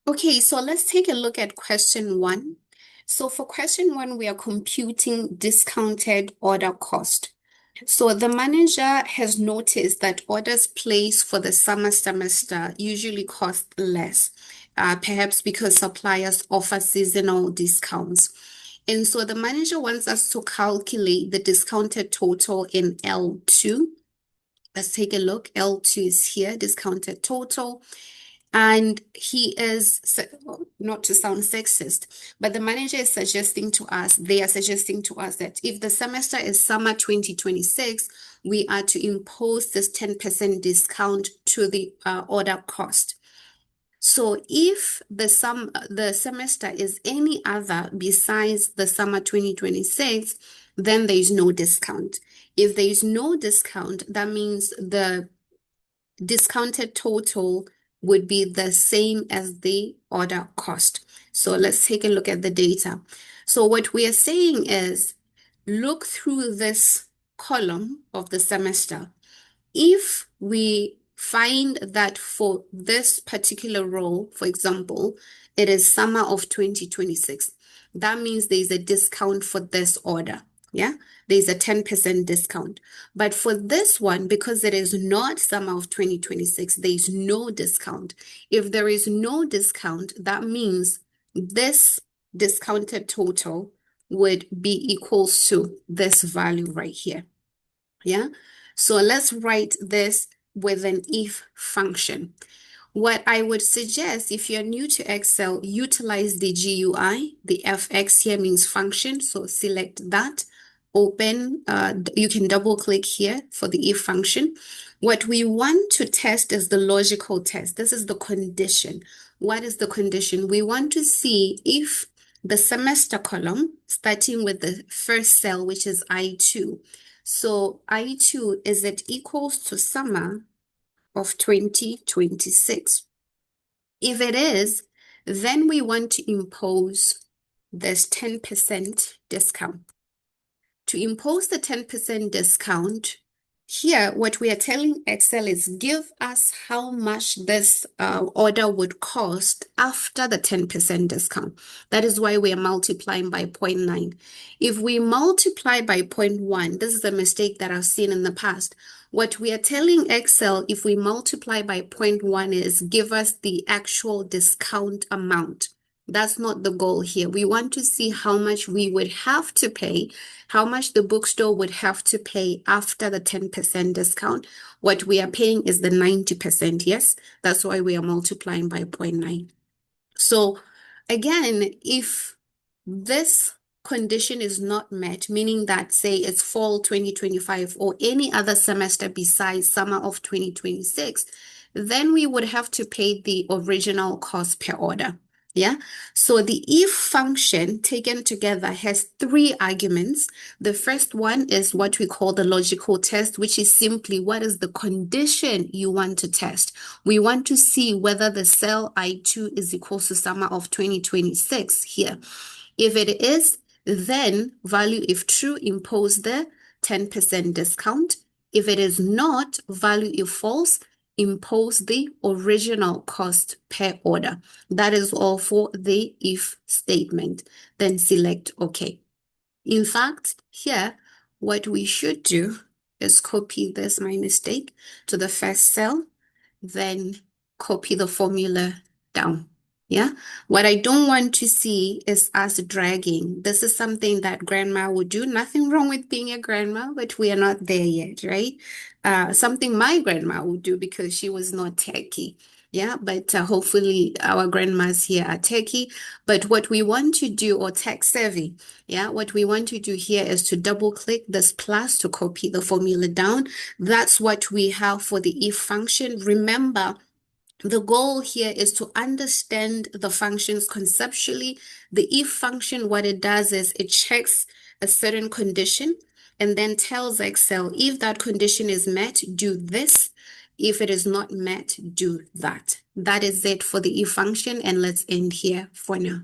Okay, so let's take a look at question one. So for question one, we are computing discounted order cost. So the manager has noticed that orders placed for the summer semester usually cost less, perhaps because suppliers offer seasonal discounts. And so the manager wants us to calculate the discounted total in L2. Let's take a look. L2 is here, discounted total. And he is, not to sound sexist, but the manager is suggesting to us, they are suggesting to us that if the semester is summer 2026, we are to impose this 10% discount to the order cost. So if the semester is any other besides the summer 2026, then there is no discount. If there is no discount, that means the discounted total would be the same as the order cost. So let's take a look at the data. So what we are saying is, look through this column of the semester. If we find that for this particular row, for example, it is summer of 2026, that means there's a discount for this order. Yeah, there's a 10% discount. But for this one, because it is not summer of 2026, there's no discount. If there is no discount, that means this discounted total would be equals to this value right here. Yeah, so let's write this with an if function. What I would suggest, if you're new to Excel, utilize the GUI. The fx here means function, so select that. Open, you can double click here for the if function. What we want to test is the logical test. This is the condition. What is the condition? We want to see if the semester column, starting with the first cell, which is I2. So I2, is it equals to summer of 2026? If it is, then we want to impose this 10% discount. To impose the 10% discount, here what we are telling Excel is give us how much this order would cost after the 10% discount. That is why we are multiplying by 0.9. If we multiply by 0.1, this is a mistake that I've seen in the past. What we are telling Excel, if we multiply by 0.1, is give us the actual discount amount. That's not the goal here. We want to see how much we would have to pay, how much the bookstore would have to pay after the 10% discount. What we are paying is the 90%, yes? That's why we are multiplying by 0.9. So again, if this condition is not met, meaning that, say, it's fall 2025 or any other semester besides summer of 2026, then we would have to pay the original cost per order. Yeah, so the if function taken together has three arguments. The first one is what we call the logical test, which is simply what is the condition you want to test. We want to see whether the cell I2 is equal to summer of 2026 here. If it is, then value if true, impose the 10% discount. If it is not, value if false, impose the original cost per order. That is all for the if statement. Then select OK. In fact, here, what we should do is copy this, my mistake, to the first cell, then copy the formula down. Yeah, what I don't want to see is us dragging. This is something that grandma would do. Nothing wrong with being a grandma, but we are not there yet, right? Something my grandma would do because she was not techie. Yeah, but hopefully our grandmas here are techie. But what we want to do, or tech savvy, yeah, what we want to do here is to double click this plus to copy the formula down. That's what we have for the if function. Remember, the goal here is to understand the functions conceptually. The if function, what it does is it checks a certain condition and then tells Excel, if that condition is met, do this. If it is not met, do that. That is it for the if function, and let's end here for now.